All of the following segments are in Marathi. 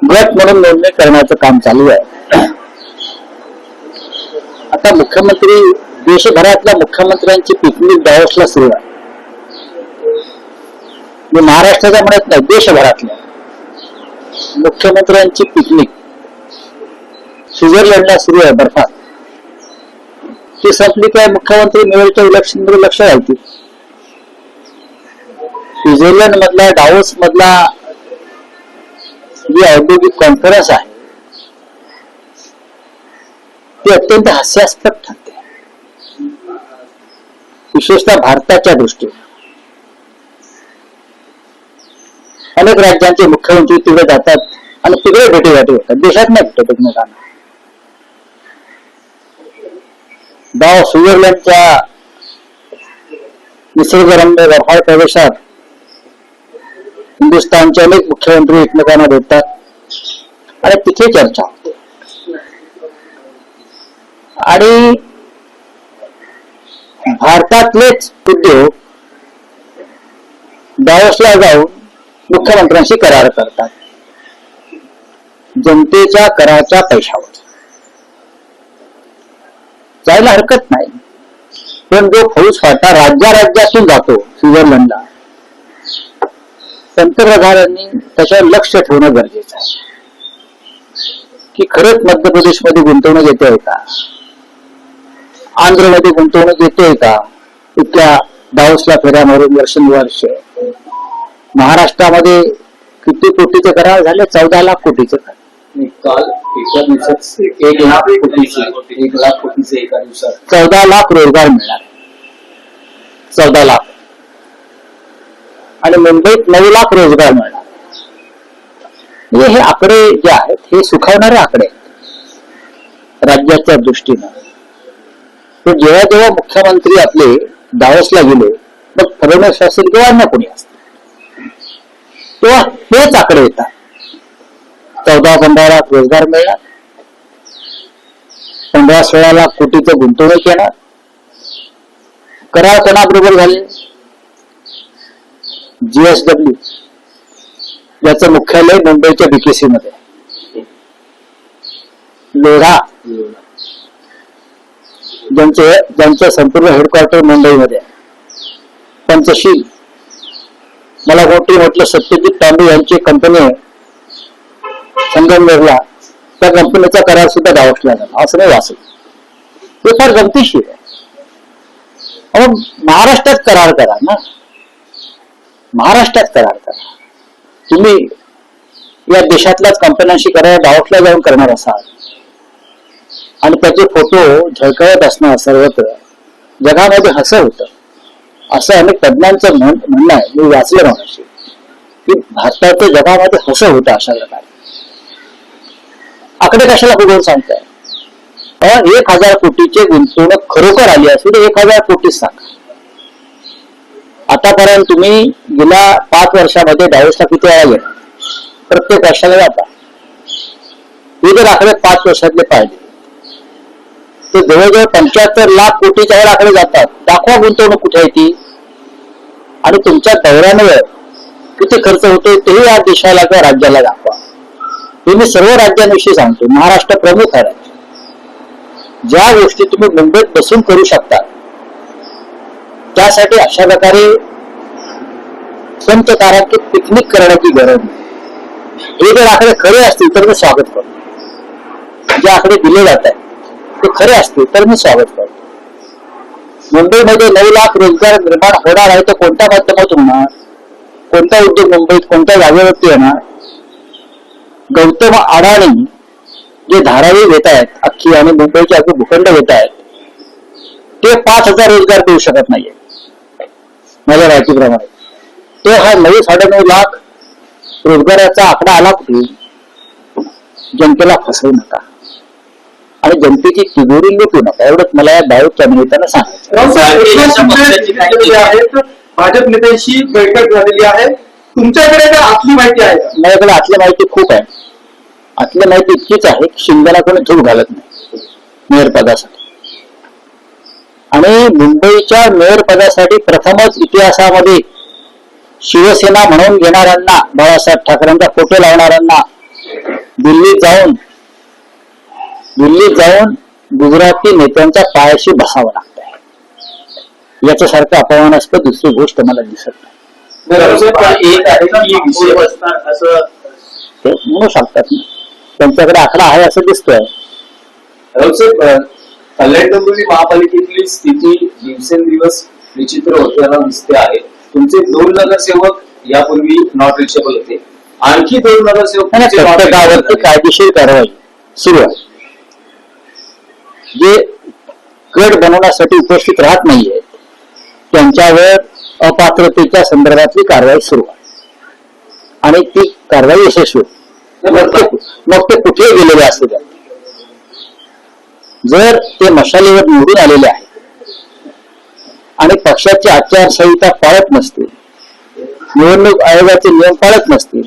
गट म्हणून नोंदणी करण्याचं काम चालू आहे. आता मुख्यमंत्री, देशभरातल्या मुख्यमंत्र्यांची पिकनिक दावोसला सुरू आहे. मी महाराष्ट्राच्या म्हणत नाही, देशभरातल्या मुख्यमंत्र्यांची पिकनिक स्वित्झर्लंडला सुरू आहे बर्फात. ती संपली काय मुख्यमंत्री मेळच्या इलेक्शनमध्ये लक्ष घालतील. स्वित्झर्लंड मधला, डावोस मधला जी औद्योगिक कॉन्फरन्स आहे ती अत्यंत हास्यास्पद ठरते, विशेषतः भारताच्या दृष्टीने. अनेक राज्यांचे मुख्यमंत्री तिकडे जातात आणि तिकडे भेटीगाठी होतात, देशात नाही भेटत एकमेकांना. स्वित्झर्लंडच्या निसर्गरम्य बर्फाळ प्रदेशात हिंदुस्थानचे अनेक मुख्यमंत्री एकमेकांना भेटतात आणि तिथे चर्चा होते. आणि भारतातलेच उद्योग दावोसला जाऊन मुख्यमंत्र्यांशी करार करतात जनतेच्या कराच्या पैशावर. जायला हरकत नाही, पण जो फौजफाटा राज्यातून जातो स्वित्झर्लंडला, पंतप्रधानांनी त्याच्यावर लक्ष ठेवणं गरजेचं आहे की खरंच मध्य प्रदेशमध्ये गुंतवणूक येते का, आंध्रमध्ये गुंतवणूक येते का. इतक्या दावोसला फेऱ्या मारून वर्षानुवर्ष महाराष्ट्रामध्ये किती कोटीचे करार झाले? 14 लाख कोटीचे करार. काल एका 1 लाख कोटीचे एका दिवसात 14 लाख रोजगार मिळणार, 14 लाख. आणि मुंबईत 9 लाख रोजगार मिळणार. म्हणजे हे आकडे जे आहेत हे सुखावणारे आकडे आहेत राज्याच्या दृष्टीनं. तर जेव्हा जेव्हा मुख्यमंत्री आपले दावोसला गेले, मग फडणवीस असेल किंवा अन्य कोणी असतील, तेव्हा हेच आकडे येतात. 14-15 लाख रोजगार मिळणार, 15-16 लाख कोटीचं गुंतवणूक येणार. करार कोणाबरोबर झाले? GSW, याचं मुख्यालय मुंबईच्या BKC मध्ये, लोढा ज्यांचं संपूर्ण हेडक्वार्टर मुंबईमध्ये आहे, पंचशील. मला कोणी म्हटलं सत्यजित तांबे यांची कंपनी आहे संगमनेरला, त्या कंपनीचा करार सुद्धा दावोसला झाला, असं नाही वाचलं. हे फार गमतीशीर आहे. मग महाराष्ट्रात करार करा ना, महाराष्ट्रात करार करा. तुम्ही या देशातल्याच कंपन्यांशी करार दावोसला जाऊन करणार असाल आणि त्याचे फोटो झळकळत असणार सर्वत्र, जगामध्ये हसं होतं. असं अनेक तज्ञांचं म्हणणं आहे, मी वाचलं म्हणाशी, की भारताचं जगामध्ये हसं होतं अशा प्रकारे. आकडे कशाला बघून सांगताय? 1000 कोटीची गुंतवणूक खरोखर आली असेल तर 1000 कोटीच सांगा. आतापर्यंत तुम्ही गेल्या 5 वर्षामध्ये दावोसला किती वेळा गेला? प्रत्येक वर्षाला जाता. हे जर आकडे 5 वर्षातले पाहिले तर जवळजवळ 75 लाख कोटीच्या वर आकडे जातात. दाखवा गुंतवणूक कुठे आहे ती, आणि तुमच्या दौऱ्यामुळे किती खर्च होतो तेही या देशाला किंवा राज्याला दाखवा. हे मी सर्व राज्यांविषयी सांगतो, महाराष्ट्र प्रमुख आहे. ज्या गोष्टी तुम्ही मुंबईत बसून करू शकता त्यासाठी अशा प्रकारे संत कारांची पिकनिक करण्याची गरज नाही. हे जर आकडे खरे असतील तर मी स्वागत करतो. जे आकडे दिले जात आहेत ते खरे असतील तर मी स्वागत करतो. मुंबईमध्ये 9 लाख रोजगार निर्माण होणार आहे तर कोणत्या माध्यमातून होणार? कोणता उद्योग मुंबईत कोणत्या जागेवरती येणार? गौतम अडाणी जे धारावी घेत आहेत अख्खी आणि मुंबईचे अख्खे भूखंड घेत आहेत, ते 5000 रोजगार देऊ शकत नाहीये माझ्या माहितीप्रमाणे. तो हा 9-9.5 लाख रोजगाराचा आकडा आला कुठे? जनतेला फसवू नका आणि जनतेची तिजोरी लुटू नका, एवढंच मला या दावोसच्या निमित्तानं सांगायचं. भाजप नेत्यांशी बैठक झालेली आहे, तुमच्याकडे काय आतली माहिती आहे? माझ्याकडे आतली माहिती खूप आहे. आतली माहिती इतकीच आहे की शिंदेला कोणी झूक घालत नाही मेयर पदासाठी. आणि मुंबईच्या मेयर पदासाठी प्रथमच इतिहासामध्ये शिवसेना म्हणून घेणाऱ्यांना, बाळासाहेब ठाकरेंचा फोटो लावणाऱ्यांना दिल्लीत जाऊन गुजराती नेत्यांच्या पायाशी बसावं लागतंय. याच्यासारखं अपमानास्पद दुसरी गोष्ट मला दिसत नाही. एक आहे की विषय असणार असं ते म्हणू शकतात ना, त्यांच्याकडे आकडा आहे असं दिसतोय. राऊतसाहेब, कल्याण डोंबिवली महापालिकेतली स्थिती दिवसेंदिवस विचित्र होताना दिसते आहे. तुमचे 2 नगरसेवक यापूर्वी नॉट रिचेबल होते, आणखी 2 नगरसेवक आणि प्रत्येकावरती कायदेशीर कारवाई सुरू आहे. जे गट बनवण्यासाठी उपस्थित राहत नाहीये त्यांच्यावर अपात्रतेच्या संदर्भातली कारवाई सुरू आहे आणि ती कारवाई यशस्वी होते. मग ते कुठेही गेलेले असू द्या, जर ते मशालीवर निवडून आलेले आहेत आणि पक्षाची आचारसंहिता पाळत नसतील, निवडणूक आयोगाचे नियम पाळत नसतील,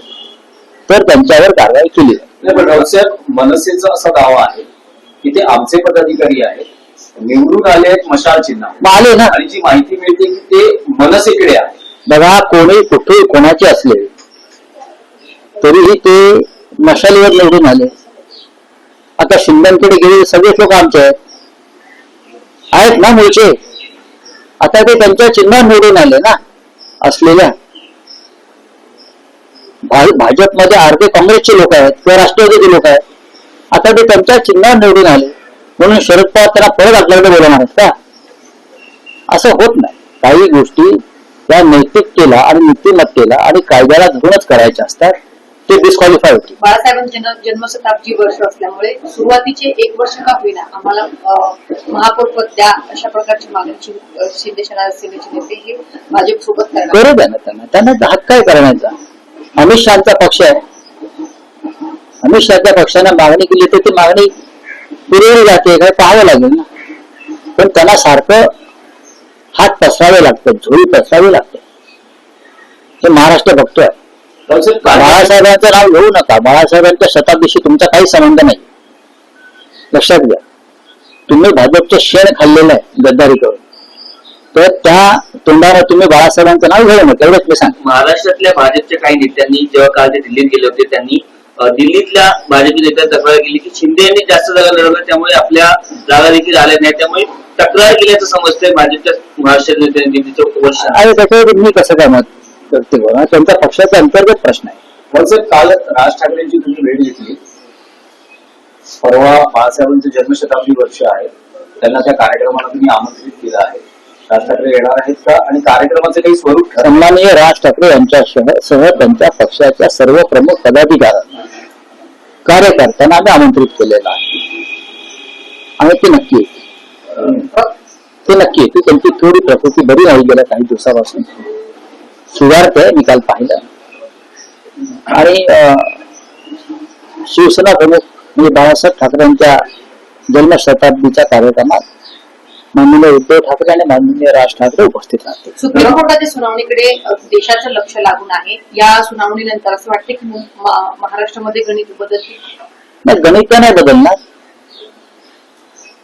तर त्यांच्यावर कारवाई केली जाईल. पण राऊतसाहेब, मनसेचा असा दावा आहे की ते आमचे पदाधिकारी आहेत, निवडून आले आहेत मशाल चिन्ह, मग आले ना. आणि जी माहिती मिळते की ते मनसेकडे आहे. बघा, कोणी कुठे कोणाचे असले तरीही ते मशालीवर निवडून आले. आता शिंदेकडे गेलेले सगळेच लोक आमचे आहेत ना, मूळचे. आता ते त्यांच्या चिन्हावर निवडून आले ना असलेल्या. भाजपमध्ये अर्धे काँग्रेसचे लोक आहेत किंवा राष्ट्रवादीचे लोक आहेत. आता ते त्यांच्या चिन्हावर निवडून आले म्हणून शरद पवार त्यांना परत आपल्याकडे बोलवणार आहेत का? असं होत नाही. काही गोष्टी त्या नैतिकतेला आणि नीतिमत्तेला आणि कायद्याला धरूनच करायच्या असतात. ते डिस्क्वालिफाय होते. बाळासाहेबांच्या जन्मशताब्दी वर्ष असल्यामुळे सुरुवातीचे 1 वर्ष का होईना आम्हाला महापौर पद द्या अशा प्रकारची मागणी शिंदे सेनेचे नेते हे भाजप सोबत करू द्या ना त्यांना हक्क काय करण्याचा. अमित शहाचा पक्ष आहे, अमित शहाच्या पक्षाने मागणी केली तर ती मागणी पुरवली जाते काय पाहावं लागेल ना. पण त्यांना सारखं हात पसरावे लागतात, झोळी पसरावी लागते. हे महाराष्ट्र बघतोय. बाळासाहेबांचं नाव घेऊ नका. बाळासाहेबांच्या शताब्दीशी तुमचा काही संबंध नाही, लक्षात घ्या. तुम्ही भाजपचं शेण खाल्लेलं आहे गद्दारी करून, तर त्या तोंडाने तुम्ही बाळासाहेबांचं नाव घेऊ नका, एवढंच मी सांग. महाराष्ट्रातल्या भाजपच्या काही नेत्यांनी जेव्हा काल ते दिल्लीत गेले होते त्यांनी दिल्लीतल्या भाजपच्या नेत्यांनी तक्रार केली की शिंदे यांनी जास्त जागा लढवल्या त्यामुळे आपल्या जागा देखील आल्या नाही, त्यामुळे तक्रार केल्याचं समजतंय भाजपच्या महाराष्ट्र नेत्यांनी दिल्लीच्या वर्ष. आणि त्याच्यावर मी कसं काय मत करते बघा, त्यांच्या पक्षाचा अंतर्गत प्रश्न आहे. राऊतसाहेब, काल राज ठाकरेंची तुम्ही भेट घेतली. परवा बाळासाहेबांचं जन्मशताब्दी वर्ष आहे, त्यांना त्या कार्यक्रमाला तुम्ही आमंत्रित केलं आहे. राज ठाकरे येणार आहेत का आणि कार्यक्रमाचं काही स्वरूप ठरलं? सन्माननीय राज ठाकरे यांच्यासह त्यांच्या पक्षाच्या सर्व प्रमुख पदाधिकाऱ्यांना कार्यकर्त्यांना आम्ही आमंत्रित केलेलं आहे आणि ते नक्की येते. त्यांची थोडी प्रकृती बरी नाही गेल्या काही दिवसापासून, सुधारते मी काल पाहिलं. आणि शिवसेना प्रमुख म्हणजे बाळासाहेब ठाकरेंच्या जन्मशताब्दीच्या कार्यक्रमात माननीय उद्धव ठाकरे आणि माननीय राज ठाकरे उपस्थित राहतील. सुप्रीम कोर्टाच्या सुनावणीकडे देशाचं लक्ष लागून आहे. या सुनावणीनंतर असं वाटतं की महाराष्ट्रामध्ये गणित बदलतील? नाही, गणित नाही बदलणार,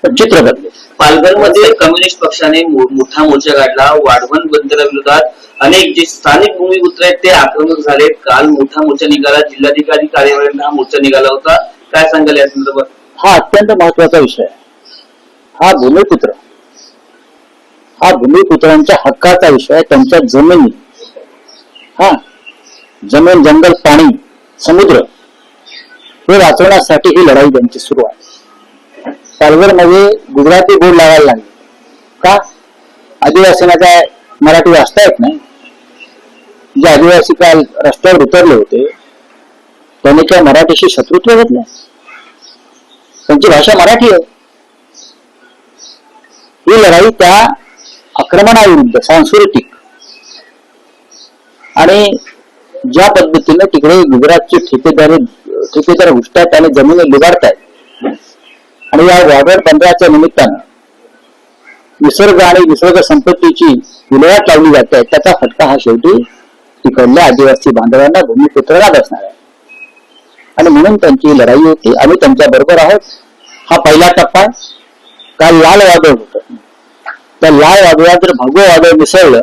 पण चित्र बदलेल. पालघरमध्ये कम्युनिस्ट पक्षाने मोठा मोर्चा काढला. वाढवण बंदराविरोधात अनेक जे स्थानिक भूमिपुत्र आहेत ते आक्रमक झाले. काल मोठा मोर्चा निघाला, जिल्हाधिकारी कार्यालयात हा मोर्चा निघाला होता. काय सांगाल या संदर्भात? हा अत्यंत महत्वाचा विषय आहे. हा भूमिपुत्रांच्या हक्काचा विषय, त्यांच्या जमिनी, जमीन, जंगल, पाणी, समुद्र हे वाचवण्यासाठी ही लढाई त्यांची सुरू आहे. पालघरमध्ये गुजराती बोर्ड लावायला लागले का? आदिवासींना काय मराठी वाचता येत नाही? जे आदिवासी काल रस्त्यावर उतरले होते त्यांनी काय मराठीशी शत्रुत्व घेतलं? त्यांची भाषा मराठी आहे. ही लढाई त्या आक्रमणाविरुद्ध सांस्कृतिक आणि ज्या पद्धतीने तिकडे गुजरातचे ठेकेदार घुसतात आणि जमिनी लुबाडतायत आणि या वाढवण बंदराच्या निमित्तानं निसर्ग आणि निसर्ग संपत्तीची विल्हेवाट लावली जाते, त्याचा फटका हा शेवटी तिकडल्या आदिवासी बांधवांना, भूमिपुत्रांना बसणार आहे. आणि म्हणून त्यांची लढाई होती. आम्ही त्यांच्या बरोबर आहोत. हा पहिला टप्पा आहे. काल लाल वादळ होतं. त्या लाल वादळात जर भगवं वादळ मिसळलं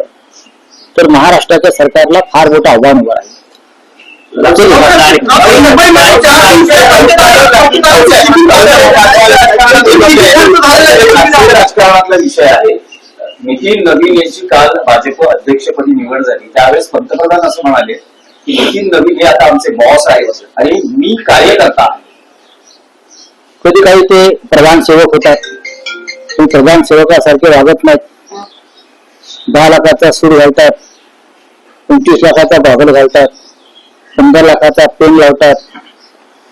तर महाराष्ट्राच्या सरकारला फार मोठं आव्हान उभं राहील. राजकारणातला विषय आहे. नितीन नवीन यांची काल भाजप अध्यक्षपदी निवड झाली. त्यावेळेस पंतप्रधान असं म्हणाले की नितीन नवीन हे आता आमचे बॉस आहेत आणि मी कार्यकर्ता आहे. कधी काही ते प्रधान सेवक होतात, ते प्रधान सेवकासारखे वागत नाहीत. 10 लाखाचा सूर घालतात, 25 लाखाचा गॉगल घालतात, 15 लाखाचा पेन लावतात,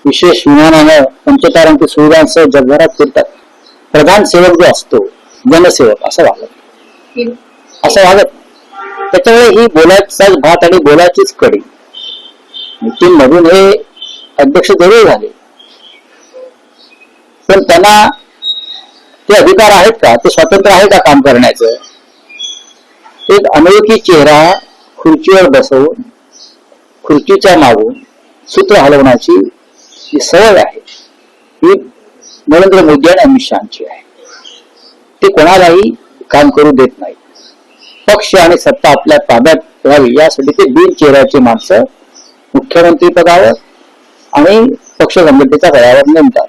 विशेष विमानानं पंचतारांकी सुविधांसह जगभरात फिरतात. प्रधान सेवक जो असतो, जनसेवक असं वागत त्याच्यामुळे ही बोलायचाच भात आणि बोलायचीच कडी. नितीन नवीन हे अध्यक्ष जरूर झाले, पण त्यांना ते अधिकार आहेत का, ते स्वातंत्र्य आहे का काम करण्याचं? एक अनोळखी चेहरा खुर्चीवर बसवून खुर्चीच्या मागून सूत्र हलवण्याची जी सवय आहे ही नरेंद्र मोदी आणि अमित शहाची आहे. ते कोणालाही काम करू देत नाही. पक्ष आणि सत्ता आपल्या ताब्यात राहावी यासाठी ते बिनचेहऱ्याची माणसं मुख्यमंत्री पदावर आणि पक्ष संघटनेच्या पदावर नेमतात.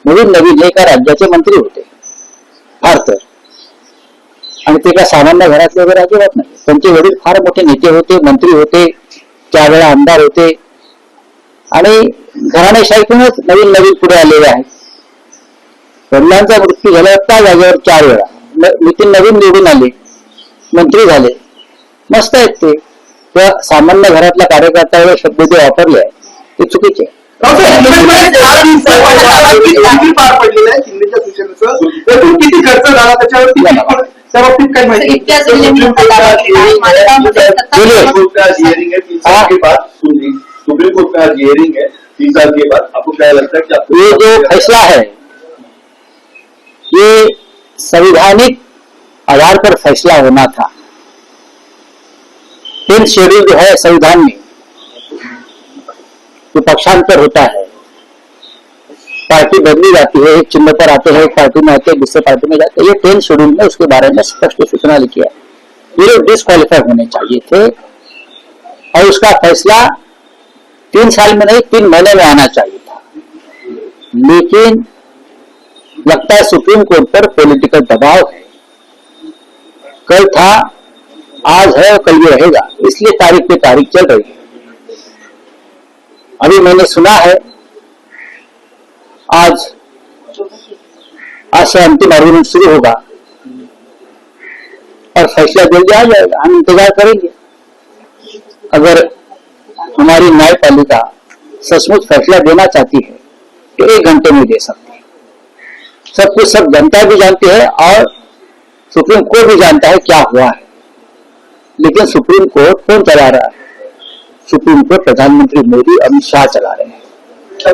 नवीन हे एका राज्याचे मंत्री होते फार तर, आणि ते एका सामान्य घरातले वगैरे अजिबात नाही. त्यांचे वडील फार मोठे नेते होते, मंत्री होते, 4 वेळा आमदार होते आणि घराणेशाहीतूनच नवीन पुढे आलेले आहेत. वडिलांचा मृत्यू झाल्यावर त्या जागेवर 4 वेळा नितीन नवीन निवडून आले, मंत्री झाले. मस्त आहेत ते. त्या सामान्य घरातल्या कार्यकर्त्यावर शब्द जे वापरले आहे ते चुकीचे आहे. पार पडलेलं आहे शिंदेच्या सूचनेचं. त्यातून किती खर्च झाला त्याच्यावरती त्या बाबतीत काय माहिती? सुप्रीम कोर्ट का हियरिंग है 3 साल के बाद, आपको क्या लगता है कि आपको ये जो फैसला है ये संवैधानिक आधार पर फैसला होना था. 10 शेड्यूल जो है संविधान में, जो पक्षांतर होता है, पार्टी बदली जाती है, एक चिन्ह पर आते हैं, एक पार्टी में आते हैं, दूसरे पार्टी में जाते हैं. ये 10 शेड्यूल में उसके बारे में स्पष्ट सूचना लिखी है. ये लोग डिस्क्वालीफाई होने चाहिए थे और उसका फैसला 3 साल में नहीं 3 महीने में आना चाहिए था. लेकिन लगता है सुप्रीम कोर्ट पर पॉलिटिकल दबाव है. कल था, आज है और कल भी रहेगा, इसलिए तारीख पे तारीख चल रही है. अभी मैंने सुना है आज से अंतिम आर्गुमेंट शुरू होगा और फैसला जल्दी आ जाएगा. हम इंतजार करेंगे. अगर हमारी न्यायपालिका सचमुच फैसला देना चाहती है तो 1 घंटे में दे सकती है. सब कुछ सब जनता भी जानती है और सुप्रीम कोर्ट भी जानता है क्या हुआ है. लेकिन सुप्रीम कोर्ट कौन चला रहा है? सुप्रीम कोर्ट प्रधानमंत्री मोदी, अमित शाह चला रहे हैं. का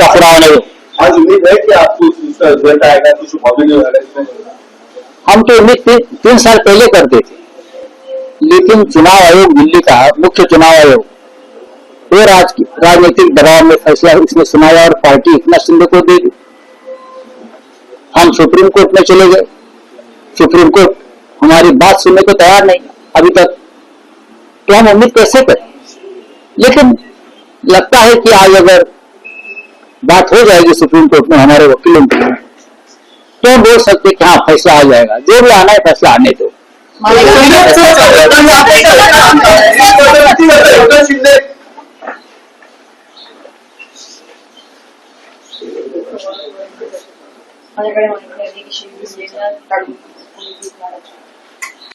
पुरावा नहीं. आज उम्मीद है कि आपको उसका रिजल्ट आएगा, कुछ प्रॉब्लम नहीं होगा इसमें? हम तो उम्मीद 3 साल पहले करते थे, लेकिन चुनाव आयोग, दिल्ली का मुख्य चुनाव आयोग, वो राजनीतिक दबाव में फैसला इसने सुनाया और पार्टी एकनाथ शिंदे को दे दी. हम सुप्रीम कोर्ट में चले गए. सुप्रीम कोर्ट हमारी बात सुनने को तैयार नहीं अभी तक, तो हम उम्मीद कैसे करें? लेकिन लगता है कि आज अगर बात हो जाएगी सुप्रीम कोर्ट में हमारे वकीलों की, तो हम बोल सकते कि हाँ फैसला आ जाएगा. जो भी आना है फैसला आने दो. माझ्याकडे माहिती आहे की शिवसेना काढून